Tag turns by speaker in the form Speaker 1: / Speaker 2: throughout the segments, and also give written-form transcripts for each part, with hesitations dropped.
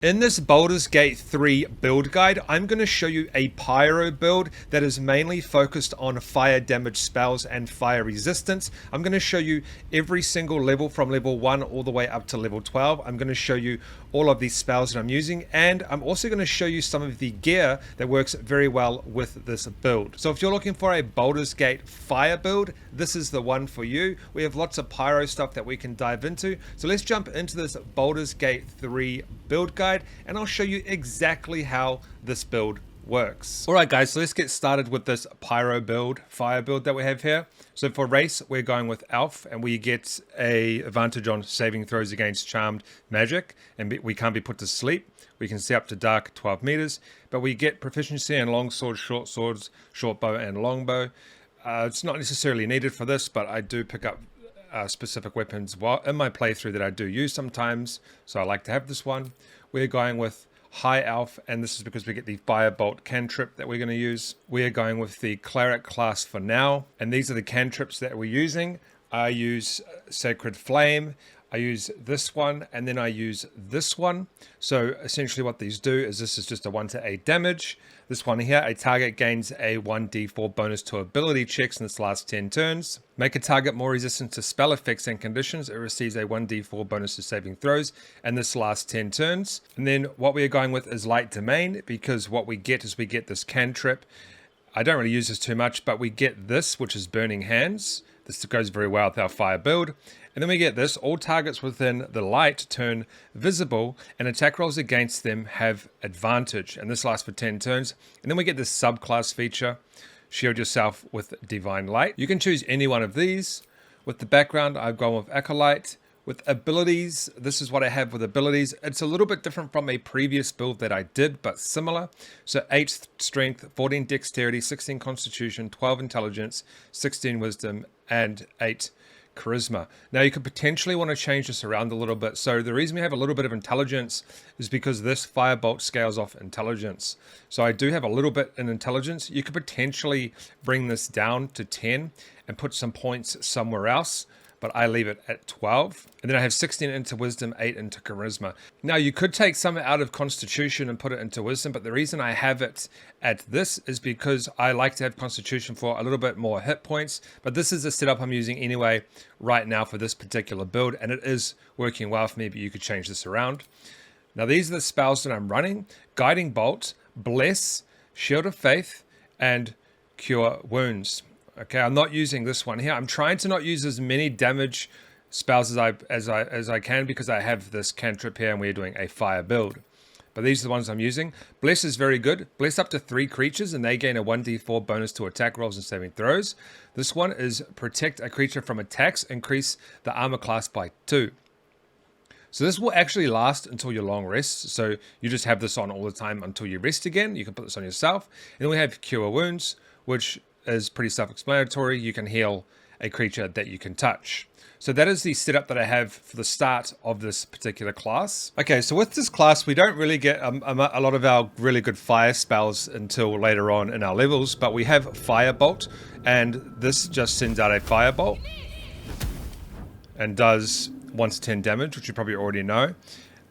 Speaker 1: In this Baldur's Gate 3 build guide, I'm going to show you a pyro build that is mainly focused on fire damage spells and fire resistance. I'm going to show you every single level from level 1 all the way up to level 12. I'm going to show you all of these spells that I'm using, and I'm also going to show you some of the gear that works very well with this build. So if you're looking for a Baldur's Gate fire build, this is the one for you. We have lots of pyro stuff that we can dive into. So let's jump into this Baldur's Gate 3 build guide, and I'll show you exactly how this build works. Alright guys, so let's get started with this pyro build, fire build that we have here. So for race, we're going with Elf, and we get a advantage on saving throws against charmed magic, and we can't be put to sleep. We can see up to dark 12 meters, but we get proficiency in long swords, short bow, and longbow. It's not necessarily needed for this, but I do pick up specific weapons in my playthrough that I do use sometimes, so I like to have this one. We're going with High Elf, and this is because we get the Firebolt cantrip that we're going to use. We are going with the Cleric class for now, and these are the cantrips that we're using. I use Sacred Flame, I use this one, and then I use this one. So essentially what these do is this is just a 1 to 8 damage. This one here, a target gains a 1d4 bonus to ability checks in its last 10 turns. Make a target more resistant to spell effects and conditions. It receives a 1d4 bonus to saving throws in this last 10 turns. And then what we are going with is Light Domain, because what we get is we get this cantrip. I don't really use this too much, but we get this, which is Burning Hands. This goes very well with our fire build. And then we get this: all targets within the light turn visible, and attack rolls against them have advantage. And this lasts for 10 turns. And then we get this subclass feature: shield yourself with Divine Light. You can choose any one of these. With the background, I've gone with Acolyte. With abilities, this is what I have with abilities. It's a little bit different from a previous build that I did, but similar. So 8 strength, 14 dexterity, 16 constitution, 12 intelligence, 16 wisdom, and 8 charisma. Now you could potentially want to change this around a little bit. So the reason we have a little bit of intelligence is because this firebolt scales off intelligence. So I do have a little bit in intelligence. You could potentially bring this down to 10 and put some points somewhere else, but I leave it at 12. And then I have 16 into wisdom, 8 into charisma. Now you could take some out of constitution and put it into wisdom, but the reason I have it at this is because I like to have constitution for a little bit more hit points. But this is the setup I'm using anyway right now for this particular build, and it is working well for me, but you could change this around. Now these are the spells that I'm running: Guiding Bolt, Bless, Shield of Faith, and Cure Wounds. Okay, I'm not using this one here. I'm trying to not use as many damage spells as I can, because I have this cantrip here and we're doing a fire build. But these are the ones I'm using. Bless is very good. Bless up to 3 creatures and they gain a 1d4 bonus to attack rolls and saving throws. This one is Protect a creature from attacks, increase the armor class by 2. So this will actually last until your long rest. So you just have this on all the time until you rest again. You can put this on yourself. And then we have Cure Wounds, which is pretty self-explanatory. You can heal a creature that you can touch. So that is the setup that I have for the start of this particular class. Okay, so with this class, we don't really get a lot of our really good fire spells until later on in our levels, but we have Firebolt, and this just sends out a Firebolt and does 1 to 10 damage, which you probably already know.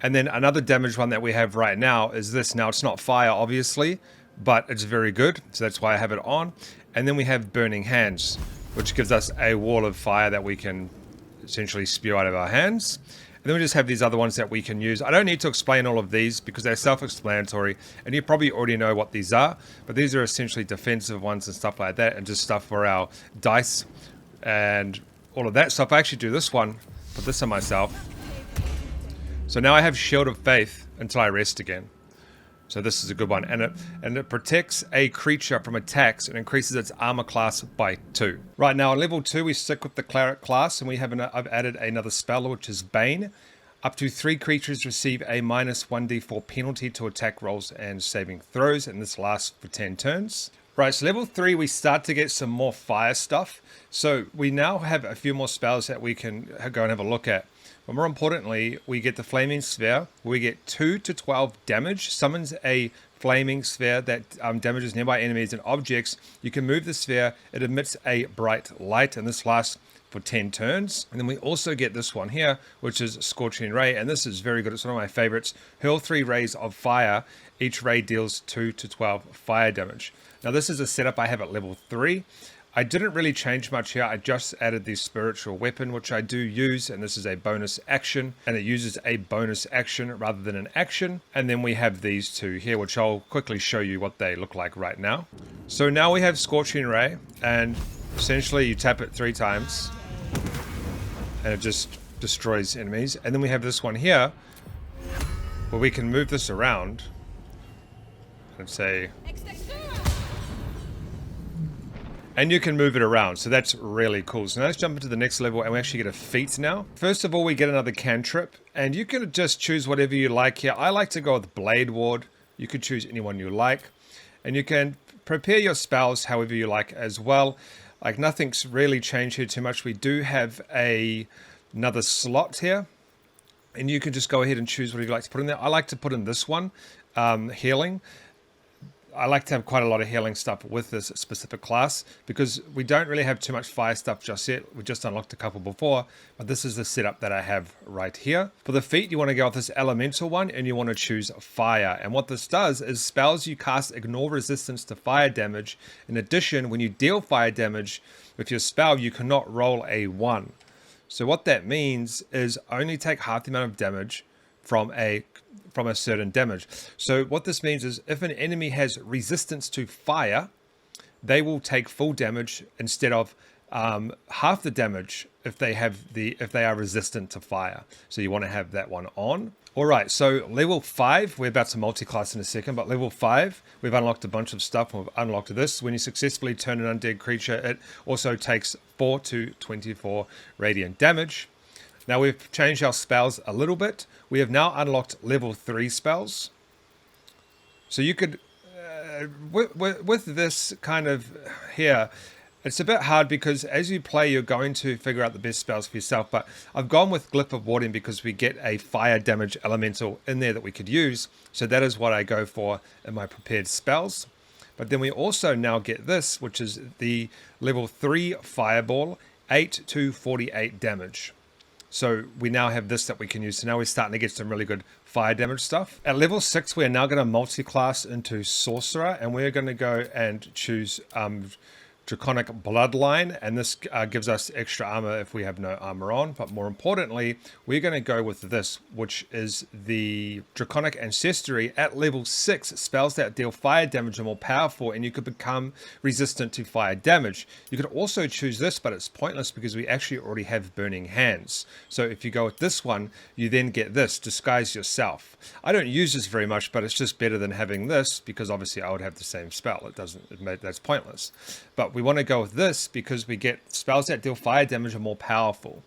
Speaker 1: And then another damage one that we have right now is this. Now it's not fire, obviously, but it's very good, so that's why I have it on. And then we have Burning Hands, which gives us a wall of fire that we can essentially spew out of our hands. And then we just have these other ones that we can use. I don't need to explain all of these because they're self-explanatory, and you probably already know what these are, but these are essentially defensive ones and stuff like that, and just stuff for our dice and all of that stuff. I actually do this one, put this on myself. So now I have Shield of Faith until I rest again. So this is a good one, and it protects a creature from attacks and increases its armor class by 2. Right now on level 2 we stick with the Cleric class, and we have I've added another spell, which is Bane. Up to 3 creatures receive a minus 1d4 penalty to attack rolls and saving throws, and this lasts for 10 turns. Right, so level 3 we start to get some more fire stuff. So we now have a few more spells that we can go and have a look at. But more importantly, we get the Flaming Sphere. We get 2 to 12 damage. Summons a flaming sphere that damages nearby enemies and objects. You can move the sphere. It emits a bright light, and this lasts for 10 turns. And then we also get this one here, which is Scorching Ray, and this is very good. It's one of my favorites. Hurl 3 rays of fire. Each ray deals 2 to 12 fire damage. Now this is a setup I have at level 3. I didn't really change much here. I just added the spiritual weapon, which I do use, and this is a bonus action, and it uses a bonus action rather than an action. And then we have these two here, which I'll quickly show you what they look like right now. So now we have Scorching Ray, and essentially you tap it 3 times and it just destroys enemies. And then we have this one here where we can move this around and say, and you can move it around, so that's really cool. So now let's jump into the next level and we actually get a feat now. First of all, we get another cantrip, and you can just choose whatever you like here. I like to go with Blade Ward. You could choose anyone you like, and you can prepare your spells however you like as well. Like, nothing's really changed here too much. We do have another slot here, and you can just go ahead and choose whatever you like to put in there. I like to put in this one, healing. I like to have quite a lot of healing stuff with this specific class because we don't really have too much fire stuff just yet. We just unlocked a couple before, but this is the setup that I have right here. For the feat, you want to go with this elemental one and you want to choose fire. And what this does is spells you cast ignore resistance to fire damage. In addition, when you deal fire damage with your spell, you cannot roll a 1. So what that means is only take half the amount of damage from a certain damage. So what this means is if an enemy has resistance to fire, they will take full damage instead of half the damage if they are resistant to fire. So you want to have that one on. All right, so level 5, we're about to multi-class in a second, but level 5, we've unlocked a bunch of stuff. We've unlocked this. When you successfully turn an undead creature, it also takes 4 to 24 radiant damage. Now we've changed our spells a little bit. We have now unlocked level 3 spells. So you could, with this kind of here, it's a bit hard because as you play, you're going to figure out the best spells for yourself. But I've gone with Glyph of Warding because we get a fire damage elemental in there that we could use. So that is what I go for in my prepared spells. But then we also now get this, which is the level 3 Fireball, 8 to 48 damage. So we now have this that we can use. So now we're starting to get some really good fire damage stuff. At level 6, we're now going to multi-class into Sorcerer. And we're going to go and choose Draconic Bloodline. And this gives us extra armor if we have no armor on. But more importantly, we're going to go with this, which is the Draconic Ancestry. At level 6, spells that deal fire damage are more powerful and you could become resistant to fire damage. You could also choose this, but it's pointless because we actually already have Burning Hands. So if you go with this one, you then get this, Disguise Yourself. I don't use this very much, but it's just better than having this because obviously I would have the same spell. That's pointless. But we want to go with this because we get spells that deal fire damage are more powerful.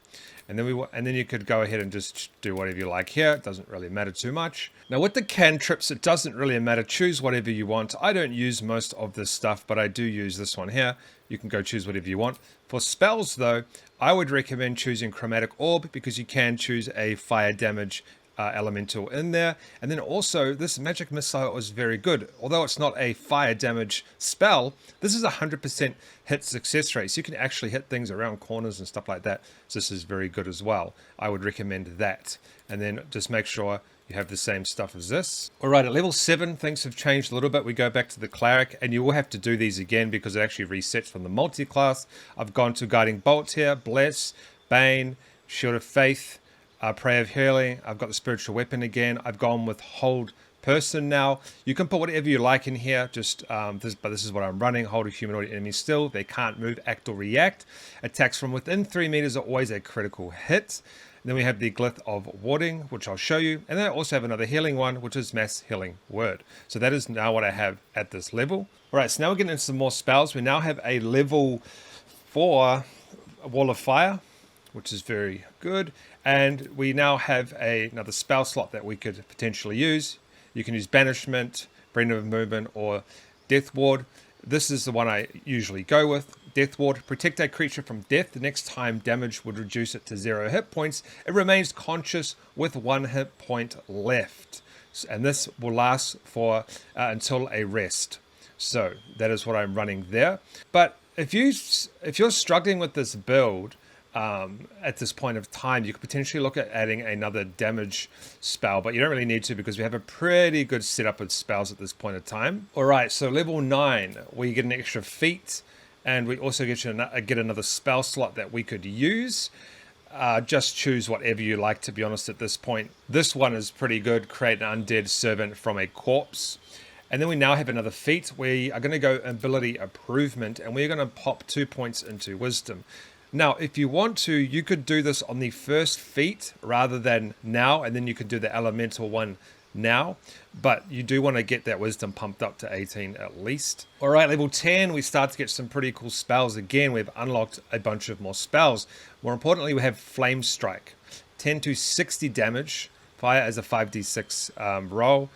Speaker 1: And then you could go ahead and just do whatever you like here. It doesn't really matter too much. Now with the cantrips, it doesn't really matter. Choose whatever you want. I don't use most of this stuff, but I do use this one here. You can go choose whatever you want. For spells though, I would recommend choosing Chromatic Orb because you can choose a fire damage elemental in there. And then also this Magic Missile is very good. Although it's not a fire damage spell, this is 100% hit success rate. So you can actually hit things around corners and stuff like that. So this is very good as well. I would recommend that. And then just make sure you have the same stuff as this. All right, at level 7, things have changed a little bit. We go back to the Cleric, and you will have to do these again because it actually resets from the multi-class. I've gone to Guiding Bolt here, Bless, Bane, Shield of Faith, Prayer of Healing. I've got the Spiritual Weapon again. I've gone with Hold Person now. You can put whatever you like in here, just but this is what I'm running. Hold a humanoid enemy still. They can't move, act, or react. Attacks from within 3 meters are always a critical hit. And then we have the Glyph of Warding, which I'll show you. And then I also have another healing one, which is Mass Healing Word. So that is now what I have at this level. All right, so now we're getting into some more spells. We now have a level 4 Wall of Fire, which is very good. And we now have another spell slot that we could potentially use. You can use Banishment, Brain of Movement, or Death Ward. This is the one I usually go with. Death Ward, protect a creature from death. The next time damage would reduce it to 0 hit points. It remains conscious with 1 hit point left. And this will last for until a rest. So that is what I'm running there. But if you're struggling with this build, at this point of time. You could potentially look at adding another damage spell, but you don't really need to because we have a pretty good setup of spells at this point of time. All right, so level 9, we get an extra feat, and we also get another spell slot that we could use. Just choose whatever you like, to be honest, at this point. This one is pretty good. Create an undead servant from a corpse. And then we now have another feat. We are going to go ability improvement, and we're going to pop 2 points into wisdom. Now, if you want to, you could do this on the first feat rather than now, and then you could do the elemental one now. But you do want to get that wisdom pumped up to 18 at least. All right, level 10, we start to get some pretty cool spells. Again, we've unlocked a bunch of more spells. More importantly, we have Flame Strike. 10 to 60 damage. Fire as a 5d6 roll.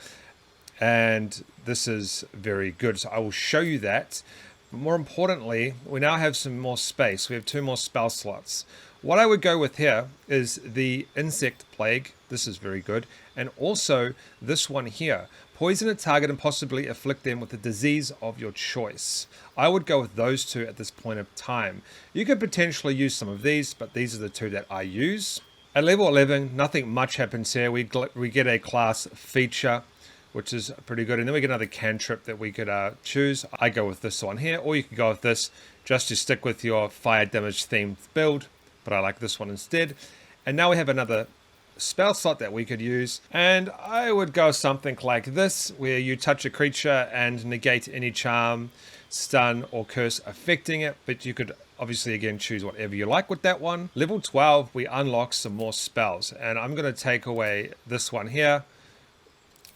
Speaker 1: And this is very good, so I will show you that. But more importantly, we now have some more space. We have 2 more spell slots. What I would go with here is the Insect Plague. This is very good. And also this one here. Poison a target and possibly afflict them with a disease of your choice. I would go with those 2 at this point of time. You could potentially use some of these, but these are the 2 that I use. At level 11, nothing much happens here. We get a class feature, which is pretty good. And then we get another cantrip that we could choose. I go with this one here, or you could go with this just to stick with your fire damage themed build, but I like this one instead. And now we have another spell slot that we could use, and I would go something like this, where you touch a creature and negate any charm, stun, or curse affecting it, but you could obviously again choose whatever you like with that one. Level 12, we unlock some more spells, and I'm going to take away this one here.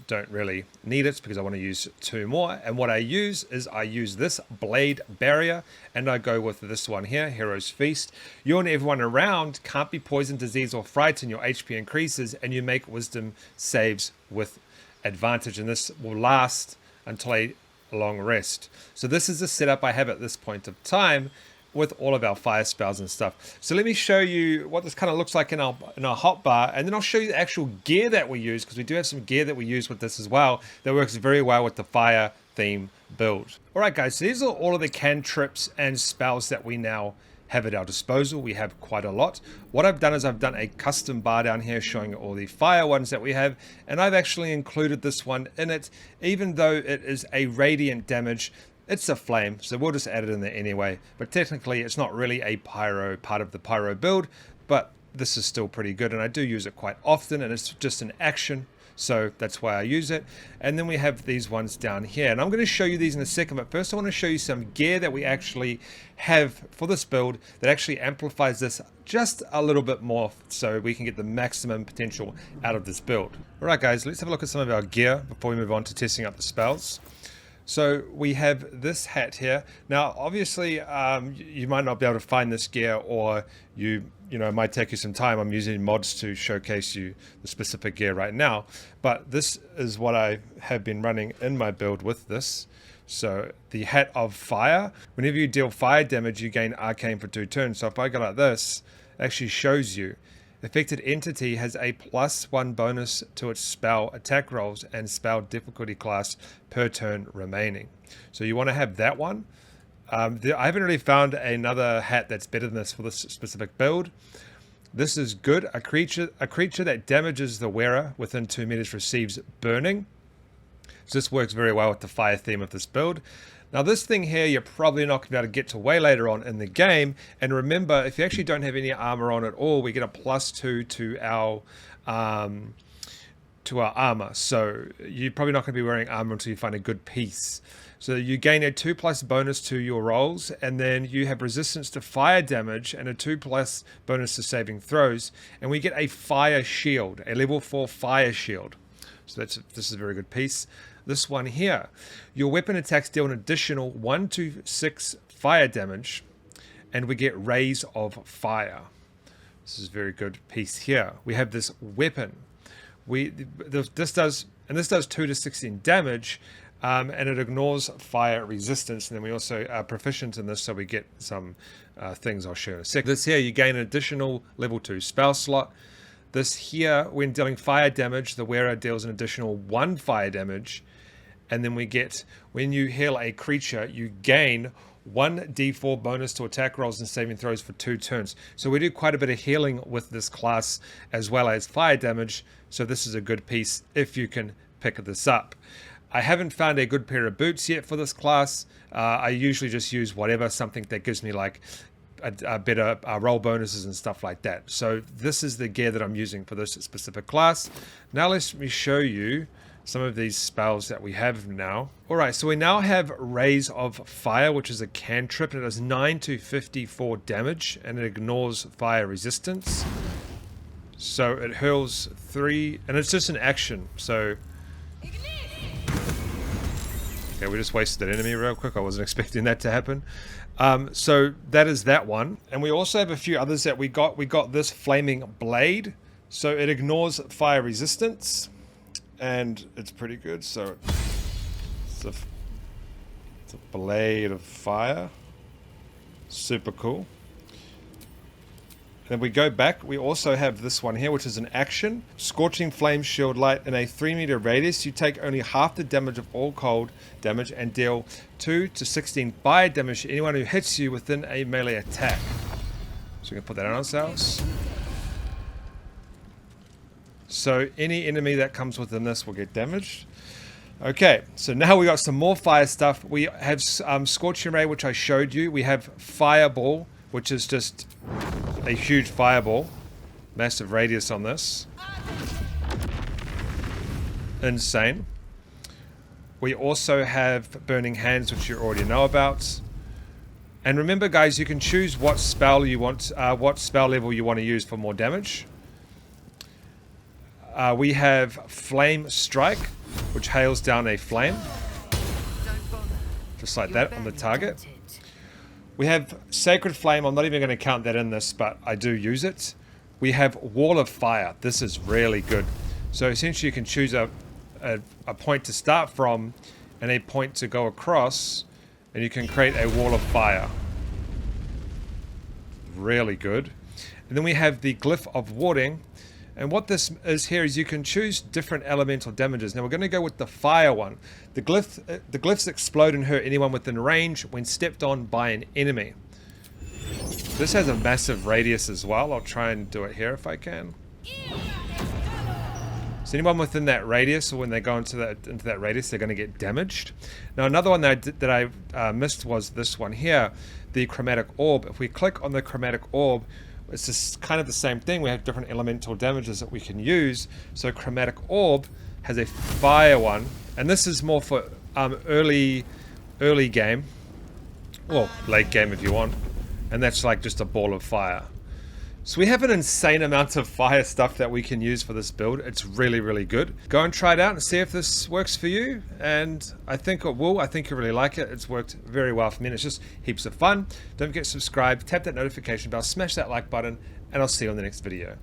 Speaker 1: Don't really need it because I want to use 2 more, and what I use is I use this Blade Barrier, and I go with this one here, Hero's Feast. You and everyone around can't be poisoned, diseased, or frightened. Your HP increases, and you make wisdom saves with advantage, and this will last until a long rest. So this is the setup I have at this point of time with all of our fire spells and stuff. So let me show you what this kind of looks like in our hotbar, and then I'll show you the actual gear that we use, because we do have some gear that we use with this as well that works very well with the fire theme build. Alright guys, so these are all of the cantrips and spells that we now have at our disposal. We have quite a lot. What I've done is I've done a custom bar down here showing all the fire ones that we have, and I've actually included this one in it, even though it is a radiant damage. It's a flame, so we'll just add it in there anyway. But technically, it's not really a pyro part of the pyro build, but this is still pretty good, and I do use it quite often, and it's just an action, so that's why I use it. And then we have these ones down here, and I'm going to show you these in a second, but first I want to show you some gear that we actually have for this build that actually amplifies this just a little bit more, so we can get the maximum potential out of this build. Alright guys, let's have a look at some of our gear before we move on to testing out the spells. So we have this hat here. Now, obviously, you might not be able to find this gear, or you know, it might take you some time. I'm using mods to showcase you the specific gear right now. But this is what I have been running in my build with this. So the Hat of Fire. Whenever you deal fire damage, you gain Arcane for 2 turns. So if I go like this, it actually shows you. Affected entity has a +1 bonus to its spell attack rolls and spell difficulty class per turn remaining. So you want to have that one. I haven't really found another hat that's better than this for this specific build. This is good. A creature that damages the wearer within 2 meters receives burning. So this works very well with the fire theme of this build. Now this thing here, you're probably not going to be able to get to way later on in the game. And remember, if you actually don't have any armor on at all, we get a +2 to our armor. So you're probably not going to be wearing armor until you find a good piece. So you gain a 2+ bonus to your rolls, and then you have resistance to fire damage and a 2+ bonus to saving throws. And we get a fire shield, a level 4 fire shield. So this is a very good piece. This one here, your weapon attacks deal an additional 1 to 6 fire damage, and we get Rays of Fire. This is a very good piece here. We have this weapon. This does 2 to 16 damage, and it ignores fire resistance. And then we also are proficient in this, so we get some things I'll show in a second. This here, you gain an additional level 2 spell slot. This here, when dealing fire damage, the wearer deals an additional 1 fire damage. And then we get, when you heal a creature, you gain 1d4 bonus to attack rolls and saving throws for 2 turns. So we do quite a bit of healing with this class, as well as fire damage. So this is a good piece if you can pick this up. I haven't found a good pair of boots yet for this class. I usually just use whatever, something that gives me like a better roll bonuses and stuff like that. So this is the gear that I'm using for this specific class. Now let me show you some of these spells that we have now. Alright, so we now have Rays of Fire, which is a cantrip, and it does 9 to 54 damage, and it ignores fire resistance. So it hurls 3, and it's just an action, so... Okay, we just wasted that enemy real quick. I wasn't expecting that to happen. So that is that one. And we also have a few others that we got. We got this Flaming Blade. So it ignores fire resistance. And it's pretty good. So it's a blade of fire. Super cool. Then we go back, we also have this one here, which is an action. Scorching Flame Shield Light in a 3-meter radius. You take only half the damage of all cold damage and deal 2 to 16 fire damage to anyone who hits you within a melee attack. So we can put that on ourselves. So any enemy that comes within this will get damaged. Okay, so now we got some more fire stuff. We have Scorching Ray, which I showed you. We have Fireball, which is just a huge fireball. Massive radius on this. Insane. We also have Burning Hands, which you already know about. And remember, guys, you can choose what spell you want, what spell level you want to use for more damage. We have Flame Strike, which hails down a flame. Just like that on the target. We have Sacred Flame. I'm not even going to count that in this, but I do use it. We have Wall of Fire. This is really good. So essentially you can choose a point to start from and a point to go across, and you can create a wall of fire. Really good. And then we have the Glyph of Warding. And what this is here is you can choose different elemental damages. Now we're going to go with the fire one. The glyphs explode and hurt anyone within range when stepped on by an enemy. This has a massive radius as well. I'll try and do it here if I can. So anyone within that radius, or when they go into that radius, they're going to get damaged. Now another one that I missed was this one here, the Chromatic Orb. If we click on the Chromatic Orb, it's just kind of the same thing. We have different elemental damages that we can use. So Chromatic Orb has a fire one, and this is more for early game, or late game if you want, and that's like just a ball of fire. So we have an insane amount of fire stuff that we can use for this build. It's really, really good. Go and try it out and see if this works for you. And I think it will. I think you'll really like it. It's worked very well for me. And it's just heaps of fun. Don't forget to subscribe, tap that notification bell, smash that like button, and I'll see you on the next video.